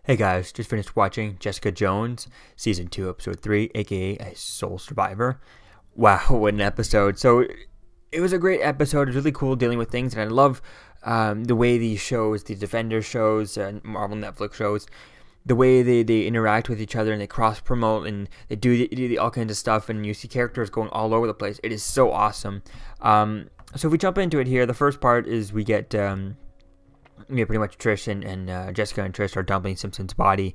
Hey guys, just finished watching Jessica Jones, Season 2, Episode 3, aka A Soul Survivor. Wow, what an episode. So, it was a great episode. It was really cool dealing with things, and I love the way these shows, the Defender shows, and Marvel Netflix shows, the way they interact with each other and they cross promote and they do all kinds of stuff, and you see characters going all over the place. It is so awesome. So, if we jump into it here, the first part is we get. Pretty much Trish and Jessica and Trish are dumping Simpson's body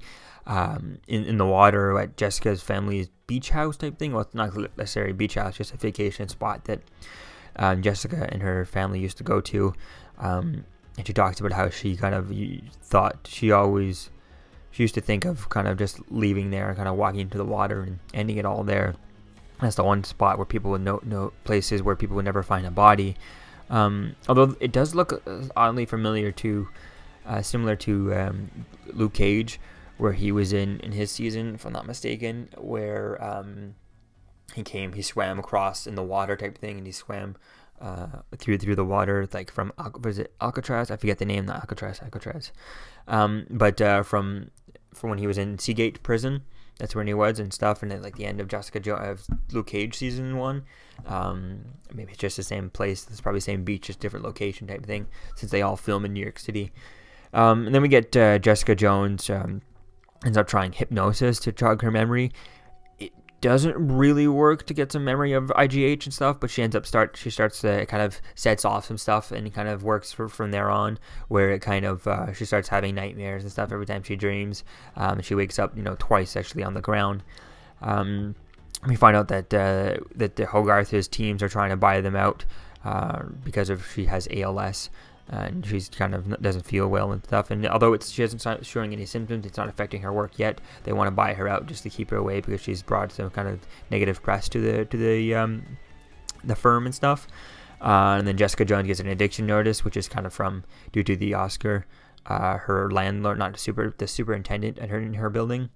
in the water at Jessica's family's beach house type thing. Well, it's not necessarily a beach house, just a vacation spot that Jessica and her family used to go to. And she talks about how she kind of thought she used to think of kind of just leaving there and kind of walking into the water and ending it all there. That's the one spot where people would know places where people would never find a body. Although it does look oddly familiar to, similar to Luke Cage, where he was in his season, if I'm not mistaken, where he swam across in the water type thing, and he swam through the water, like from, was it Alcatraz? I forget the name, not Alcatraz. But from when he was in Seagate prison. That's when he was and stuff, and then like the end of Luke Cage season 1. Maybe it's just the same place. It's probably the same beach, just different location type of thing, since they all film in New York City. And then we get Jessica Jones ends up trying hypnosis to jog her memory. It doesn't really work to get some memory of IGH and stuff, but she starts to kind of sets off some stuff, and it kind of works from there on, where it kind of she starts having nightmares and stuff every time she dreams. She wakes up twice actually on the ground. We find out that the Hogarth's teams are trying to buy them out because she has ALS. And she's kind of doesn't feel well and stuff. And although she isn't showing any symptoms, it's not affecting her work yet. They want to buy her out just to keep her away because she's brought some kind of negative press to the firm and stuff. And then Jessica Jones gets an eviction notice, which is kind of due to the Oscar. Her landlord, the superintendent at her building.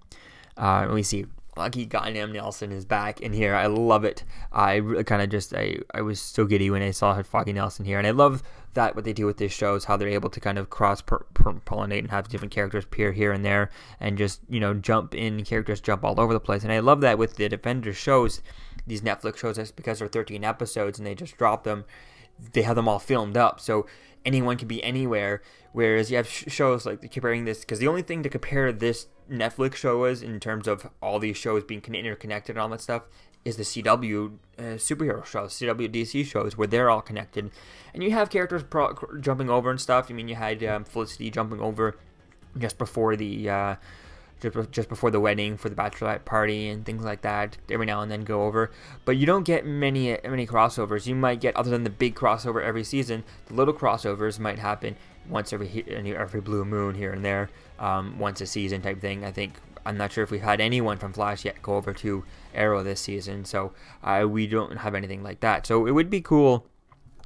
And we see Lucky Goddamn Nelson is back in here. I love it. I was so giddy when I saw her fucking Nelson here, and I love that what they do with this show is how they're able to kind of cross pollinate and have different characters appear here and there, and just characters jump all over the place. And I love that with the Defender shows, these Netflix shows, that's because they're 13 episodes and they just drop them. They have them all filmed up, so anyone can be anywhere. Whereas you have shows like comparing this, because the only thing to compare this Netflix show is, in terms of all these shows being interconnected and all that stuff, is the CW superhero shows, CW DC shows, where they're all connected. And you have characters jumping over and stuff. I mean, you had Felicity jumping over just before the just before the wedding for the bachelorette party and things like that. Every now and then go over, but you don't get many crossovers. You might get, other than the big crossover every season, the little crossovers might happen once every blue moon here and there, once a season type thing. I'm not sure if we've had anyone from Flash yet go over to Arrow this season, so we don't have anything like that. So it would be cool.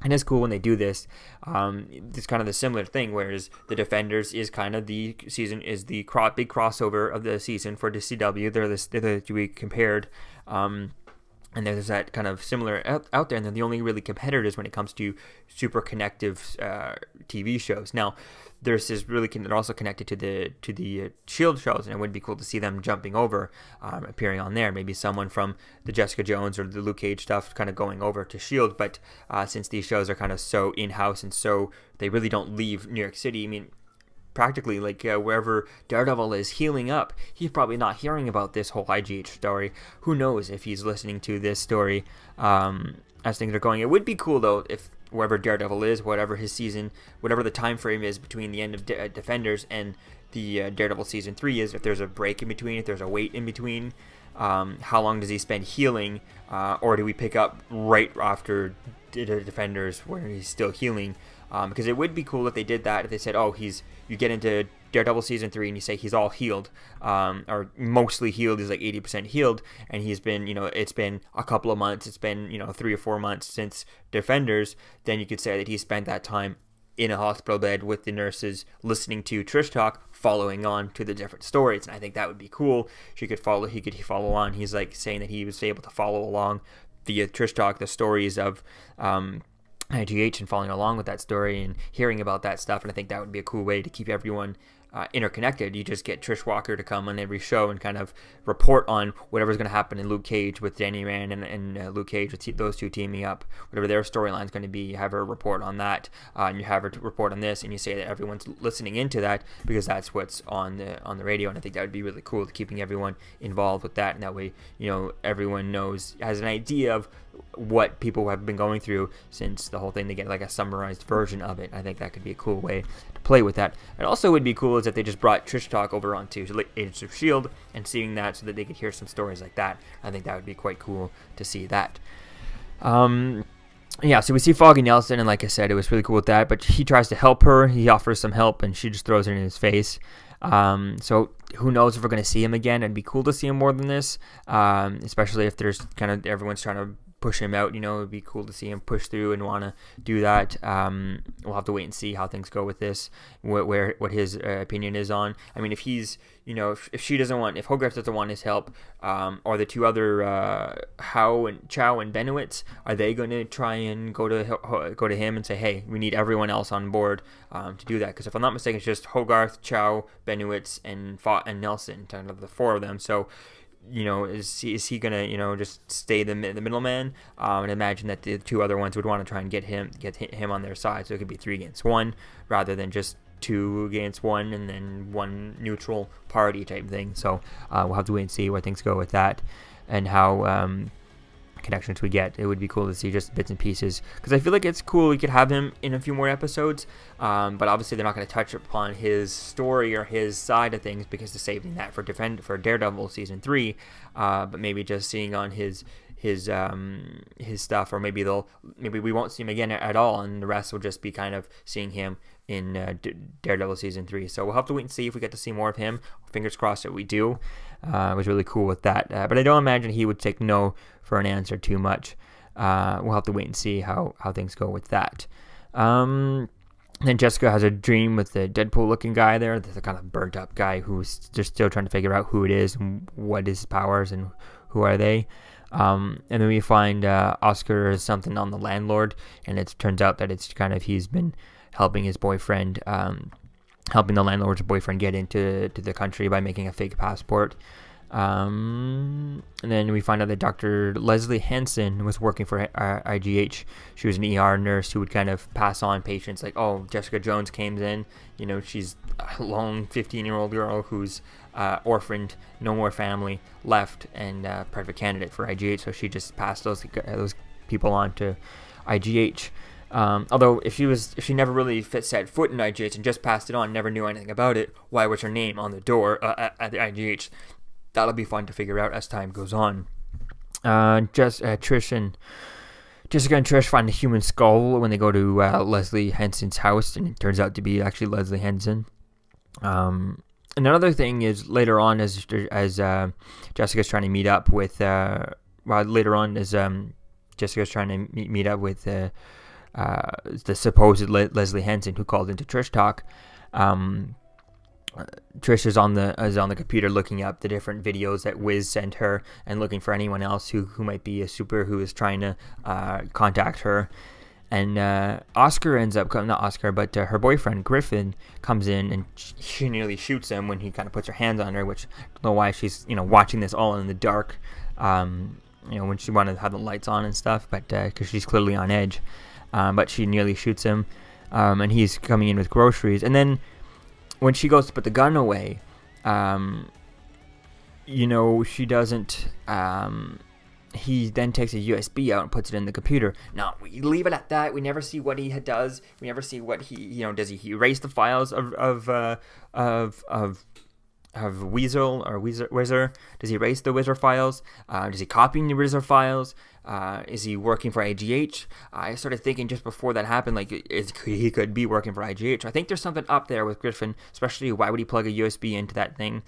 And it's cool when they do this. It's kind of the similar thing, whereas the Defenders is kind of the season, is the big crossover of the season for the CW. They're to be compared. And there's that kind of similar out there, and they're the only really competitors when it comes to super connective TV shows. Now, they're also connected to the Shield shows, and it would be cool to see them jumping over, appearing on there. Maybe someone from the Jessica Jones or the Luke Cage stuff kind of going over to Shield. But since these shows are kind of so in-house and so they really don't leave New York City, I mean, practically, like wherever Daredevil is healing up, he's probably not hearing about this whole IGH story. Who knows if he's listening to this story as things are going. It would be cool though if wherever Daredevil is, whatever his season, whatever the time frame is between the end of Defenders and the Daredevil season 3 is, if there's a break in between, if there's a wait in between, how long does he spend healing, or do we pick up right after the Defenders where he's still healing? Because it would be cool if they did that. If they said, "Oh, you get into Daredevil season 3 and you say he's all healed, or mostly healed, he's like 80% healed, and he's been, it's been a couple of months, it's been 3 or 4 months since Defenders," then you could say that he spent that time in a hospital bed with the nurses, listening to Trish talk, following on to the different stories. And I think that would be cool. He could follow on. He's like saying that he was able to follow along via Trish talk the stories of IGH and following along with that story and hearing about that stuff. And I think that would be a cool way to keep everyone interconnected. You just get Trish Walker to come on every show and kind of report on whatever's going to happen in Luke Cage with Danny Rand and Luke Cage, with those two teaming up, whatever their storyline is going to be. You have her report on that, and you have her to report on this, and you say that everyone's listening into that because that's what's on the radio. And I think that would be really cool, keeping everyone involved with that, and that way, everyone has an idea of what people have been going through since the whole thing. They get like a summarized version of it. I think that could be a cool way to play with that. And also would be cool is that they just brought Trish Talk over onto Agents of S.H.I.E.L.D. and seeing that so that they could hear some stories like that. I think that would be quite cool to see that. Yeah, so we see Foggy Nelson, and like I said, it was really cool with that, but he tries to help her. He offers some help, and she just throws it in his face. So who knows if we're going to see him again. It'd be cool to see him more than this, especially if there's kind of everyone's trying to push him out. It'd be cool to see him push through and want to do that. We'll have to wait and see how things go with this, what his opinion is on. I mean, if he's, if Hogarth doesn't want his help, or the two other Chow and Benowitz, are they going to try and go to him and say, hey, we need everyone else on board to do that? Because if I'm not mistaken, it's just Hogarth, Chow, Benowitz, and Nelson, kind of the four of them. So, is he gonna just stay the middleman? And imagine that the two other ones would want to try and get him on their side, so it could be 3 against 1 rather than just 2 against 1 and then one neutral party type thing. So we'll have to wait and see where things go with that and how connections we get. It would be cool to see just bits and pieces, because I feel like it's cool we could have him in a few more episodes, but obviously they're not going to touch upon his story or his side of things because they're saving that for Daredevil season 3, but maybe just seeing on his stuff, or maybe we won't see him again at all, and the rest will just be kind of seeing him in Daredevil season 3. So we'll have to wait and see if we get to see more of him. Fingers crossed that we do. It was really cool with that, but I don't imagine he would take no for an answer too much. We'll have to wait and see how things go with that. Then Jessica has a dream with the Deadpool-looking guy there, the kind of burnt-up guy who's just still trying to figure out who it is and what his powers and who are they. And then we find Oscar is something on the landlord, and it turns out that it's kind of he's been helping his boyfriend, helping the landlord's boyfriend get into the country by making a fake passport. And then we find out that Dr. Leslie Henson was working for IGH. She was an ER nurse who would kind of pass on patients like, oh, Jessica Jones came in, she's a lone 15-year-old girl who's orphaned, no more family left, and perfect candidate for IGH. So she just passed those people on to IGH. Although if she never really set foot in IGH and just passed it on, never knew anything about it, why was her name on the door at the IGH? That'll be fun to figure out as time goes on. Jessica and Trish find a human skull when they go to Leslie Henson's house, and it turns out to be actually Leslie Henson. Another thing is later on, as Jessica's trying to meet up with, Jessica's trying to meet up with the supposed Leslie Henson who called into Trish Talk. Trish is on the computer looking up the different videos that Wiz sent her and looking for anyone else who might be a super who is trying to contact her. And Oscar ends up, not Oscar, but her boyfriend Griffin comes in, and she nearly shoots him when he kind of puts her hands on her, which I don't know why she's watching this all in the dark, when she wanted to have the lights on and stuff, but because she's clearly on edge. But she nearly shoots him, and he's coming in with groceries, and then when she goes to put the gun away, she doesn't. He then takes a USB out and puts it in the computer. Now, we leave it at that. We never see what he does. We never see what he, does he erase the files of Weasel or Wizard? Does he erase the Wizard files? Does he copy the Wizard files? Is he working for IGH? I started thinking just before that happened, he could be working for IGH. I think there's something up there with Griffin, especially why would he plug a USB into that thing?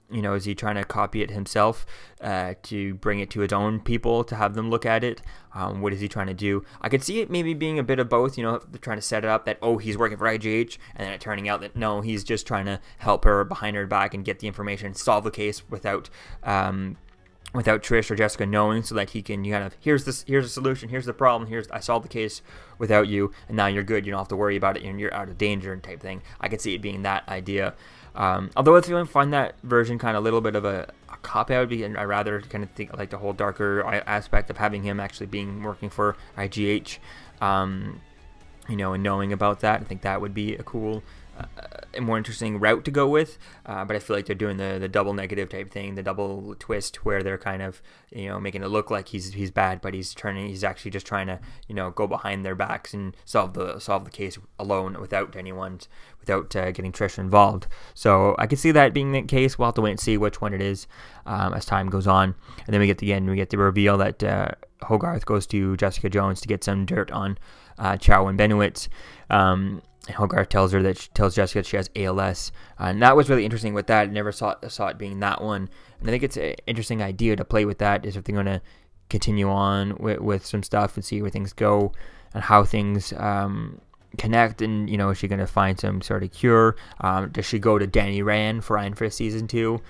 Is he trying to copy it himself to bring it to his own people to have them look at it? What is he trying to do? I could see it maybe being a bit of both, they're trying to set it up that, oh, he's working for IGH, and then it turning out that, no, he's just trying to help her behind her back and get the information, solve the case without without Trish or Jessica knowing, so that he can kind of, here's a solution, here's the problem, I solved the case without you, and now you're good, you don't have to worry about it, and you're out of danger and type thing. I could see it being that idea. Although I find that version kind of a little bit of a cop out, and I rather kind of think like the whole darker aspect of having him actually working for IGH, and knowing about that. I think that would be a cool, a more interesting route to go with, but I feel like they're doing the double negative type thing, the double twist, where they're kind of making it look like he's bad, but he's actually just trying to go behind their backs and solve the case alone without getting Trish involved. So I could see that being the case. We'll have to wait and see which one it is as time goes on, and then we get the reveal that Hogarth goes to Jessica Jones to get some dirt on Chow and Benoit. Hogarth tells Jessica she has ALS, and that was really interesting with that. I never saw it being that one, and I think it's an interesting idea to play with that, is if they're going to continue on with some stuff and see where things go and how things connect, and is she going to find some sort of cure? Does she go to Danny Rand for season 2?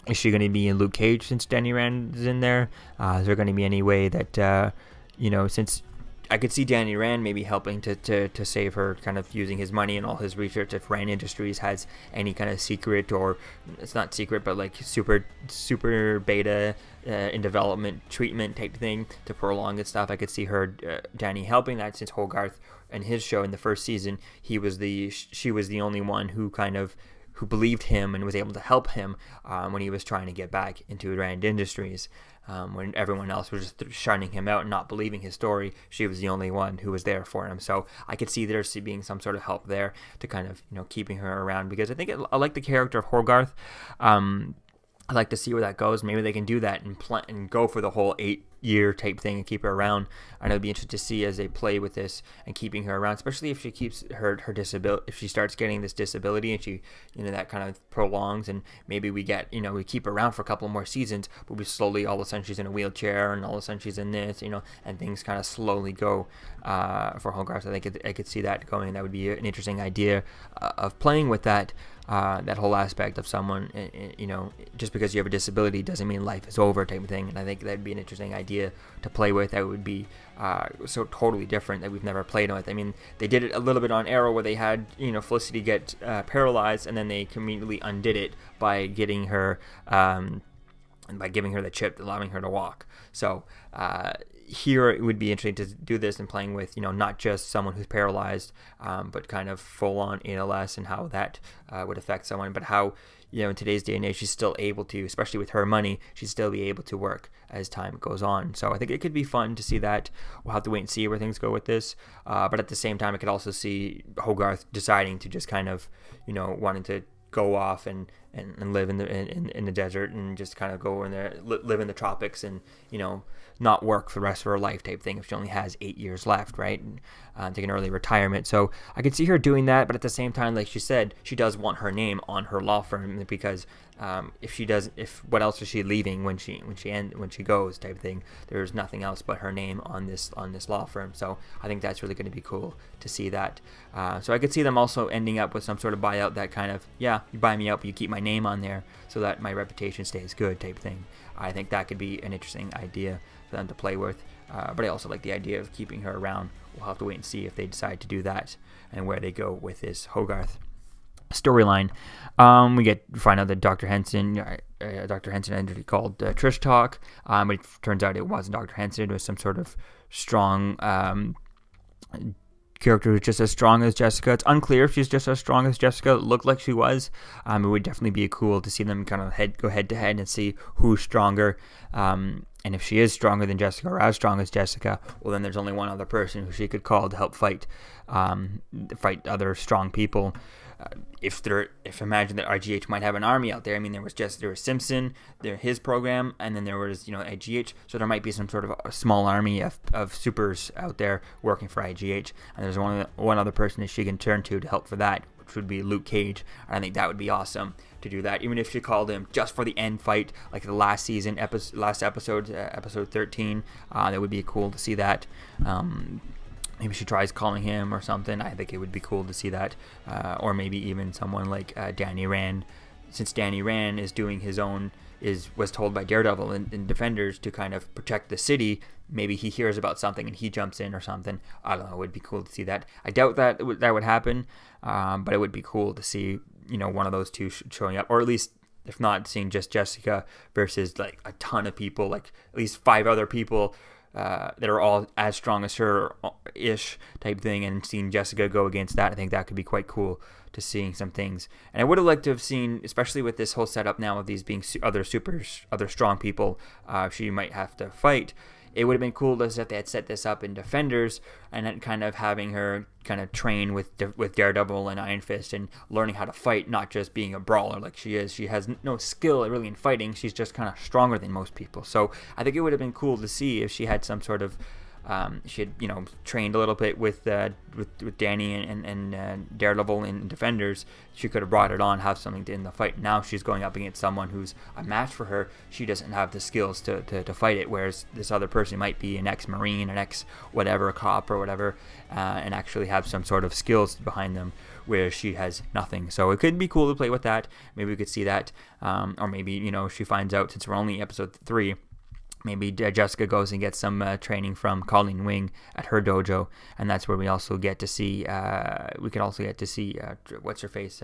Is she going to be in Luke Cage since Danny Rand is in there? Is there going to be any way that since I could see Danny Rand maybe helping to save her, kind of using his money and all his research, if Rand Industries has any kind of secret, or it's not secret, but like super beta in development treatment type thing to prolong and stuff. I could see her, Danny, helping that, since Hogarth and his show in the first season, she was the only one who believed him and was able to help him when he was trying to get back into Rand Industries. When everyone else was just shunning him out and not believing his story, she was the only one who was there for him. So I could see there being some sort of help there to kind of keeping her around, because I think I like the character of Hogarth. I'd like to see where that goes. Maybe they can do that and go for the whole 8-year type thing and keep her around. And I'd be interested to see as they play with this and keeping her around, especially if she keeps her disability, if she starts getting this disability and she, that kind of prolongs, and maybe we keep her around for a couple more seasons, but we slowly, all of a sudden she's in a wheelchair, and all of a sudden she's in this, and things kind of slowly go for Hogarth. I think I could see that going. That would be an interesting idea of playing with that. That whole aspect of someone, just because you have a disability doesn't mean life is over type of thing. And I think that'd be an interesting idea to play with. That would be so totally different that we've never played with. I mean, they did it a little bit on Arrow, where they had Felicity get paralyzed, and then they conveniently undid it by getting her by giving her the chip, allowing her to walk. So here it would be interesting to do this and playing with not just someone who's paralyzed, but kind of full on ALS, and how that would affect someone, but how in today's day and age she's still able to, especially with her money, she'd still be able to work as time goes on. So I think it could be fun to see that. We'll have to wait and see where things go with this, but at the same time I could also see Hogarth deciding to just kind of wanting to go off and live in the desert, and just kind of go in there, live in the tropics, and not work for the rest of her life type thing, if she only has 8 years left, right? And take an early retirement. So I could see her doing that, but at the same time, like she said, she does want her name on her law firm, because if what else is she leaving when she goes type thing? There's nothing else but her name on this law firm. So I think that's really going to be cool to see that. So I could see them also ending up with some sort of buyout, that kind of, yeah, you buy me out, but you keep my name on there so that my reputation stays good type thing. I think that could be an interesting idea for them to play with, but I also like the idea of keeping her around. We'll have to wait and see if they decide to do that and where they go with this Hogarth storyline. We find out that Dr. Henson ended called Trish Talk, but it turns out it wasn't Dr. Henson. It was some sort of strong character who's just as strong as Jessica. It's unclear if she's just as strong as Jessica. It looked like she was. It would definitely be cool to see them kind of go head to head and see who's stronger. And if she is stronger than Jessica, or as strong as Jessica, well, then there's only one other person who she could call to help fight other strong people. If imagine that RGH might have an army out there. I mean, there was Simpson, his program, and then there was IGH. So there might be some sort of a small army of supers out there working for IGH, and there's one other person that she can turn to help for that, which would be Luke Cage. I think that would be awesome to do that, even if she called him just for the end fight, like the last episode, episode 13. That would be cool to see that. Maybe she tries calling him or something. I think it would be cool to see that. Or maybe even someone like Danny Rand, since Danny Rand is doing his own, was told by Daredevil and Defenders to kind of protect the city. Maybe he hears about something and he jumps in or something. I don't know. It would be cool to see that. I doubt that that would happen, but it would be cool to see, you know, one of those two showing up, or at least, if not, seeing just Jessica versus like a ton of people, like at least 5 other people that are all as strong as her ish type thing, and seeing Jessica go against that. I think that could be quite cool to seeing some things. And I would have liked to have seen, especially with this whole setup now of these being other strong people she might have to fight. It would have been cool if they had set this up in Defenders, and then kind of having her kind of train with Daredevil and Iron Fist and learning how to fight, not just being a brawler like she is. She has no skill really in fighting. She's just kind of stronger than most people. So I think it would have been cool to see if she had some sort of she had, you know, trained a little bit with Danny and Daredevil in Defenders. She could have brought it on, have something in the fight. Now she's going up against someone who's a match for her. She doesn't have the skills to fight it, whereas this other person might be an ex-Marine, an ex-whatever, cop or whatever, and actually have some sort of skills behind them, where she has nothing. So it could be cool to play with that. Maybe we could see that, or maybe, you know, she finds out, since we're only episode 3, maybe Jessica goes and gets some training from Colleen Wing at her dojo, and that's where we also get to see. We can also get to see what's her face,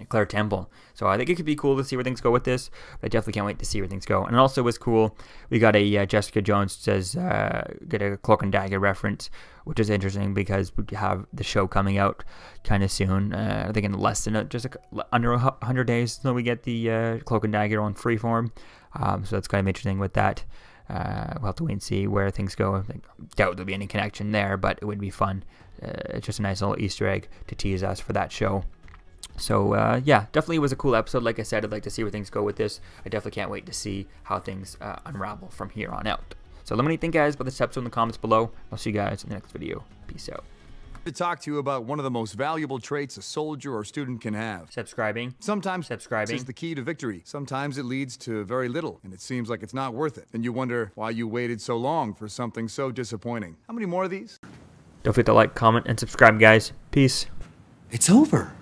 Claire Temple. So I think it could be cool to see where things go with this. But I definitely can't wait to see where things go. And it also was cool. We got a Jessica Jones says get a Cloak and Dagger reference, which is interesting because we have the show coming out kind of soon. I think in less than under 100 days, so we get the Cloak and Dagger on Freeform. So that's kind of interesting with that. We'll have to wait and see where things go. I doubt there'll be any connection there, but it would be fun. It's just a nice little Easter egg to tease us for that show. So, yeah, definitely was a cool episode. Like I said, I'd like to see where things go with this. I definitely can't wait to see how things unravel from here on out. So let me know what you think, guys, about this episode in the comments below. I'll see you guys in the next video. Peace out. To talk to you about one of the most valuable traits a soldier or student can have. Subscribing. Sometimes subscribing is the key to victory. Sometimes it leads to very little, and it seems like it's not worth it. And you wonder why you waited so long for something so disappointing. How many more of these? Don't forget to like, comment, and subscribe, guys. Peace. It's over.